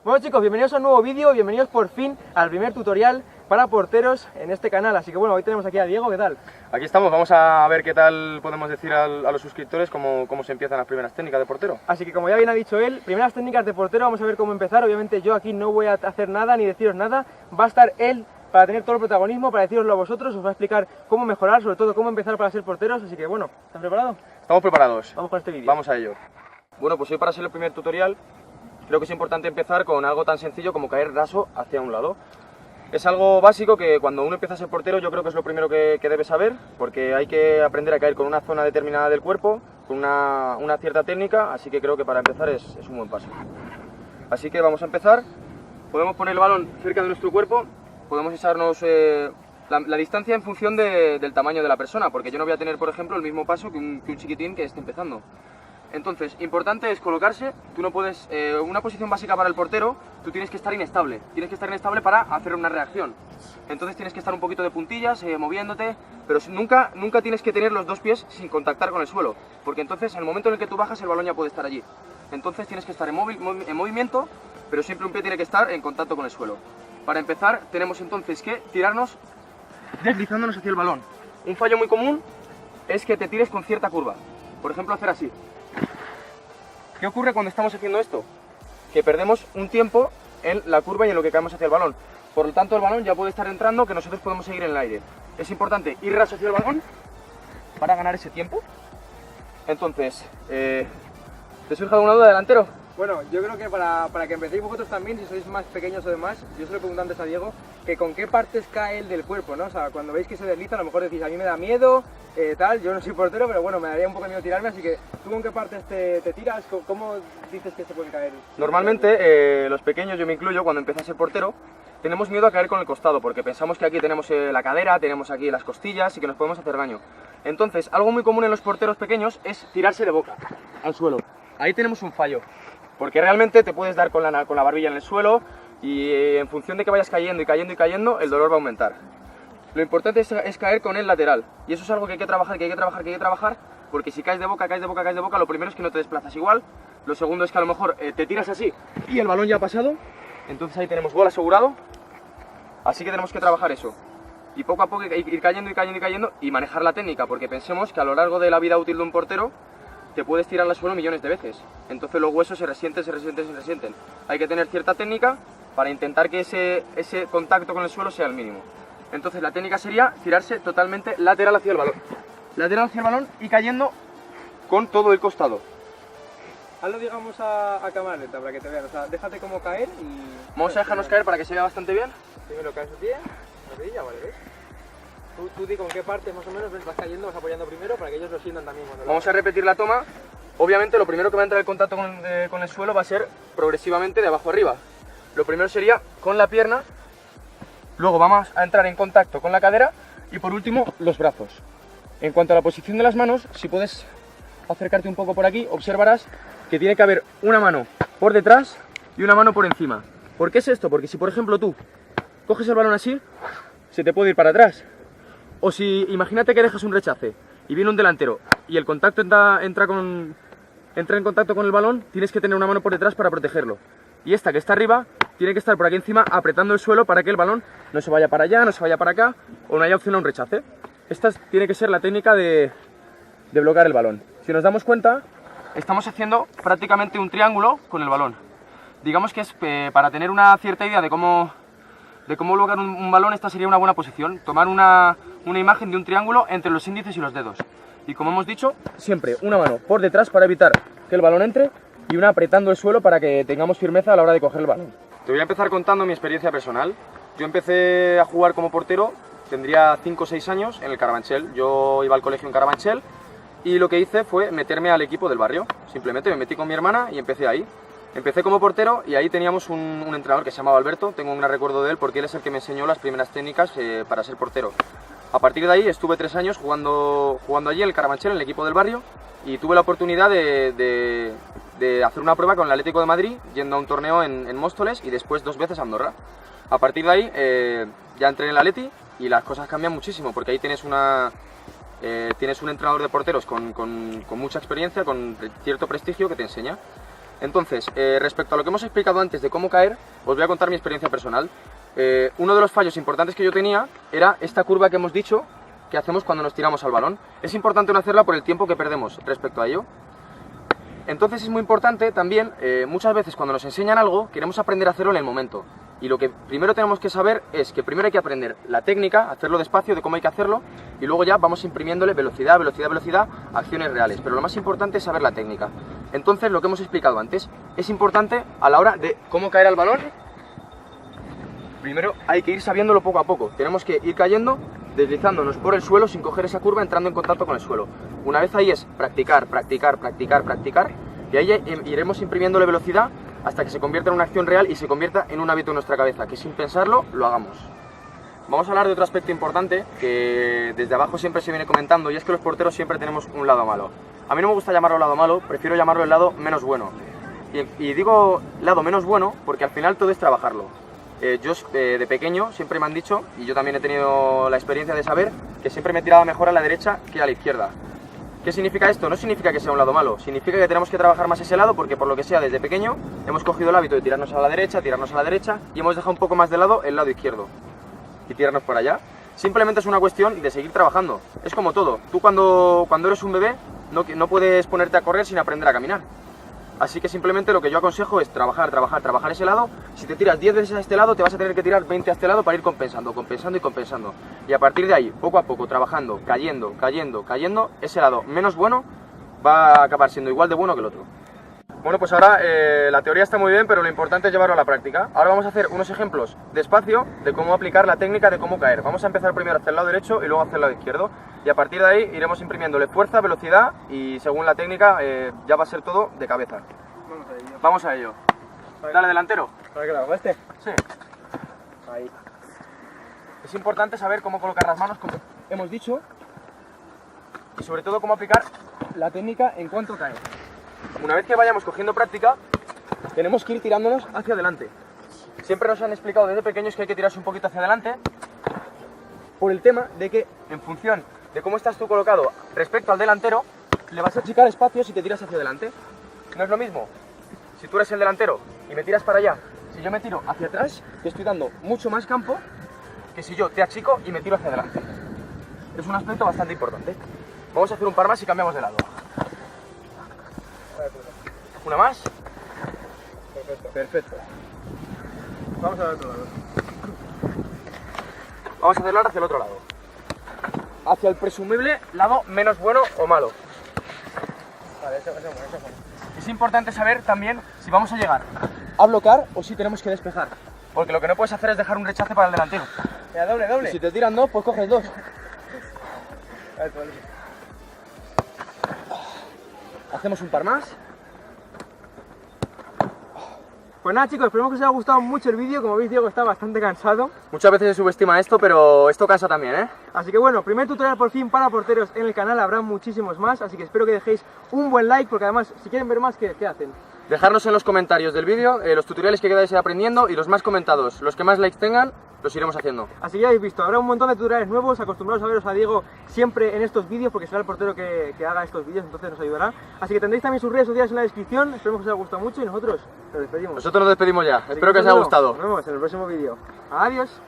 Bueno chicos, bienvenidos a un nuevo vídeo, bienvenidos por fin al primer tutorial para porteros en este canal. Así que bueno, hoy tenemos aquí a Diego, ¿qué tal? Aquí estamos, vamos a ver qué tal podemos decir a los suscriptores cómo se empiezan las primeras técnicas de portero. Así que como ya bien ha dicho él, primeras técnicas de portero, vamos a ver cómo empezar. Obviamente yo aquí no voy a hacer nada ni deciros nada, va a estar él para tener todo el protagonismo, para deciroslo a vosotros, os va a explicar cómo mejorar, sobre todo cómo empezar para ser porteros. Así que bueno, ¿estás preparado? Estamos preparados. Vamos con este vídeo. Vamos a ello. Bueno, pues hoy para ser el primer tutorial creo que es importante empezar con algo tan sencillo como caer raso hacia un lado. Es algo básico que cuando uno empieza a ser portero yo creo que es lo primero que debe saber, porque hay que aprender a caer con una zona determinada del cuerpo, con una cierta técnica, así que creo que para empezar es un buen paso. Así que vamos a empezar. Podemos poner el balón cerca de nuestro cuerpo, podemos echarnos la distancia en función del tamaño de la persona, porque yo no voy a tener, por ejemplo, el mismo paso que un chiquitín que esté empezando. Entonces, importante es colocarse, tú no puedes, una posición básica para el portero, tú tienes que estar inestable para hacer una reacción. Entonces tienes que estar un poquito de puntillas, moviéndote, pero nunca tienes que tener los dos pies sin contactar con el suelo, porque entonces en el momento en el que tú bajas el balón ya puede estar allí. Entonces tienes que estar en movimiento, pero siempre un pie tiene que estar en contacto con el suelo. Para empezar tenemos entonces que tirarnos deslizándonos hacia el balón. Un fallo muy común es que te tires con cierta curva, por ejemplo hacer así. ¿Qué ocurre cuando estamos haciendo esto? Que perdemos un tiempo en la curva y en lo que caemos hacia el balón. Por lo tanto, el balón ya puede estar entrando, que nosotros podemos seguir en el aire. Es importante ir raso hacia el balón para ganar ese tiempo. Entonces, ¿te surge alguna duda, delantero? Bueno, yo creo que para que empecéis vosotros también, si sois más pequeños o demás, yo se lo pregunto antes a Diego, que con qué partes cae el del cuerpo, ¿no? O sea, cuando veis que se desliza, a lo mejor decís, a mí me da miedo, tal, yo no soy portero, pero bueno, me daría un poco de miedo tirarme, así que ¿tú con qué partes te tiras? ¿Cómo dices que se puede caer? Normalmente, los pequeños, yo me incluyo, cuando empecé a ser portero, tenemos miedo a caer con el costado, porque pensamos que aquí tenemos la cadera, tenemos aquí las costillas y que nos podemos hacer daño. Entonces, algo muy común en los porteros pequeños es tirarse de boca al suelo. Ahí tenemos un fallo. Porque realmente te puedes dar con la barbilla en el suelo y en función de que vayas cayendo y cayendo y cayendo, el dolor va a aumentar. Lo importante es caer con el lateral. Y eso es algo que hay que trabajar, porque si caes de boca, lo primero es que no te desplazas igual. Lo segundo es que a lo mejor te tiras así y el balón ya ha pasado. Entonces ahí tenemos gol asegurado. Así que tenemos que trabajar eso. Y poco a poco ir cayendo y manejar la técnica, porque pensemos que a lo largo de la vida útil de un portero te puedes tirar al suelo millones de veces, entonces los huesos se resienten. Hay que tener cierta técnica para intentar que ese contacto con el suelo sea el mínimo. Entonces la técnica sería tirarse totalmente lateral hacia el balón y cayendo con todo el costado. Hazlo, digamos, a cámara lenta para que te vean, o sea, déjate como caer y... Vamos a dejarnos caer para que se vea bastante bien. Primero caes a pie, rodilla, vale, ¿ves? Tú di con qué parte más o menos vas cayendo, vas apoyando primero para que ellos lo sientan también. Vamos a repetir la toma. Obviamente lo primero que va a entrar en contacto con el suelo va a ser progresivamente de abajo arriba. Lo primero sería con la pierna, luego vamos a entrar en contacto con la cadera y por último los brazos. En cuanto a la posición de las manos, si puedes acercarte un poco por aquí, observarás que tiene que haber una mano por detrás y una mano por encima. ¿Por qué es esto? Porque si por ejemplo tú coges el balón así, se te puede ir para atrás. O si imagínate que dejas un rechace y viene un delantero y el contacto entra en contacto con el balón, tienes que tener una mano por detrás para protegerlo. Y esta que está arriba tiene que estar por aquí encima apretando el suelo para que el balón no se vaya para allá, no se vaya para acá o no haya opción a un rechace. Esta tiene que ser la técnica de bloquear el balón. Si nos damos cuenta, estamos haciendo prácticamente un triángulo con el balón. Digamos que es para tener una cierta idea de cómo bloquear un balón, esta sería una buena posición. Tomar una imagen de un triángulo entre los índices y los dedos. Y como hemos dicho, siempre una mano por detrás para evitar que el balón entre y una apretando el suelo para que tengamos firmeza a la hora de coger el balón. Te voy a empezar contando mi experiencia personal. Yo empecé a jugar como portero, tendría 5 o 6 años en el Carabanchel. Yo iba al colegio en Carabanchel y lo que hice fue meterme al equipo del barrio. Simplemente me metí con mi hermana y empecé ahí. Empecé como portero y ahí teníamos un entrenador que se llamaba Alberto. Tengo un gran recuerdo de él porque él es el que me enseñó las primeras técnicas para ser portero. A partir de ahí estuve 3 años jugando allí en el Carabanchel, en el equipo del barrio, y tuve la oportunidad de hacer una prueba con el Atlético de Madrid, yendo a un torneo en Móstoles y después 2 veces a Andorra. A partir de ahí ya entré en el Atleti y las cosas cambian muchísimo porque ahí tienes un entrenador de porteros con mucha experiencia, con cierto prestigio que te enseña. Entonces, respecto a lo que hemos explicado antes de cómo caer, os voy a contar mi experiencia personal. Uno de los fallos importantes que yo tenía era esta curva que hemos dicho que hacemos cuando nos tiramos al balón. Es importante no hacerla por el tiempo que perdemos respecto a ello. Entonces es muy importante también, muchas veces cuando nos enseñan algo, queremos aprender a hacerlo en el momento. Y lo que primero tenemos que saber es que primero hay que aprender la técnica, hacerlo despacio, de cómo hay que hacerlo, y luego ya vamos imprimiéndole velocidad, velocidad, velocidad, acciones reales. Pero lo más importante es saber la técnica. Entonces, lo que hemos explicado antes, es importante a la hora de cómo caer al balón. Primero hay que ir sabiéndolo poco a poco. Tenemos que ir cayendo, deslizándonos por el suelo sin coger esa curva, entrando en contacto con el suelo. Una vez ahí es practicar, practicar, practicar, practicar, y ahí iremos imprimiéndole velocidad hasta que se convierta en una acción real y se convierta en un hábito en nuestra cabeza, que sin pensarlo lo hagamos. Vamos a hablar de otro aspecto importante que desde abajo siempre se viene comentando, y es que los porteros siempre tenemos un lado malo. A mí no me gusta llamarlo lado malo, prefiero llamarlo el lado menos bueno. Y digo lado menos bueno porque al final todo es trabajarlo. Yo de pequeño siempre me han dicho, y yo también he tenido la experiencia de saber, que siempre me tiraba mejor a la derecha que a la izquierda. ¿Qué significa esto? No significa que sea un lado malo, significa que tenemos que trabajar más ese lado porque por lo que sea desde pequeño hemos cogido el hábito de tirarnos a la derecha y hemos dejado un poco más de lado el lado izquierdo y tirarnos por allá. Simplemente es una cuestión de seguir trabajando. Es como todo, tú cuando eres un bebé no puedes ponerte a correr sin aprender a caminar. Así que simplemente lo que yo aconsejo es trabajar, trabajar, trabajar ese lado. Si te tiras 10 veces a este lado, te vas a tener que tirar 20 a este lado para ir compensando, compensando y compensando. Y a partir de ahí, poco a poco, trabajando, cayendo, cayendo, cayendo, ese lado menos bueno va a acabar siendo igual de bueno que el otro. Bueno, pues ahora la teoría está muy bien, pero lo importante es llevarlo a la práctica. Ahora vamos a hacer unos ejemplos despacio de cómo aplicar la técnica de cómo caer. Vamos a empezar primero hacia el lado derecho y luego hacia el lado izquierdo. Y a partir de ahí iremos imprimiéndole fuerza, velocidad y según la técnica ya va a ser todo de cabeza. Vamos a ello. Dale, delantero. ¿Para qué lo hago? ¿Este? Sí. Ahí. Es importante saber cómo colocar las manos, como hemos dicho, y sobre todo cómo aplicar la técnica en cuanto cae. Una vez que vayamos cogiendo práctica, tenemos que ir tirándonos hacia adelante. Siempre nos han explicado desde pequeños que hay que tirarse un poquito hacia adelante por el tema de que, en función de cómo estás tú colocado respecto al delantero, le vas a achicar espacio si te tiras hacia adelante. No es lo mismo si tú eres el delantero y me tiras para allá. Si yo me tiro hacia atrás, te estoy dando mucho más campo que si yo te achico y me tiro hacia adelante. Es un aspecto bastante importante. Vamos a hacer un par más y cambiamos de lado. Una más. Perfecto. Perfecto. Vamos al otro lado. Vamos a hacerlo ahora hacia el otro lado. Hacia el presumible lado menos bueno o malo. Vale, eso es bueno. Es importante saber también si vamos a llegar a bloquear o si tenemos que despejar. Porque lo que no puedes hacer es dejar un rechace para el delantero. Ya, doble, doble. Y si te tiran dos, pues coges dos. Hacemos un par más. Pues nada, chicos, esperemos que os haya gustado mucho el vídeo. Como veis, Diego está bastante cansado. Muchas veces se subestima esto, pero esto cansa también, ¿eh? Así que bueno, primer tutorial por fin para porteros en el canal. Habrá muchísimos más, así que espero que dejéis un buen like, porque además, si quieren ver más, ¿qué hacen? Dejarnos en los comentarios del vídeo los tutoriales que queráis ir aprendiendo y los más comentados, los que más likes tengan, los iremos haciendo. Así que ya habéis visto, habrá un montón de tutoriales nuevos, acostumbrados a veros a Diego siempre en estos vídeos, porque será el portero que haga estos vídeos, entonces nos ayudará. Así que tendréis también sus redes sociales en la descripción. Esperemos que os haya gustado mucho y nosotros nos despedimos. Nosotros nos despedimos ya, espero que os haya gustado. Nos vemos en el próximo vídeo. Adiós.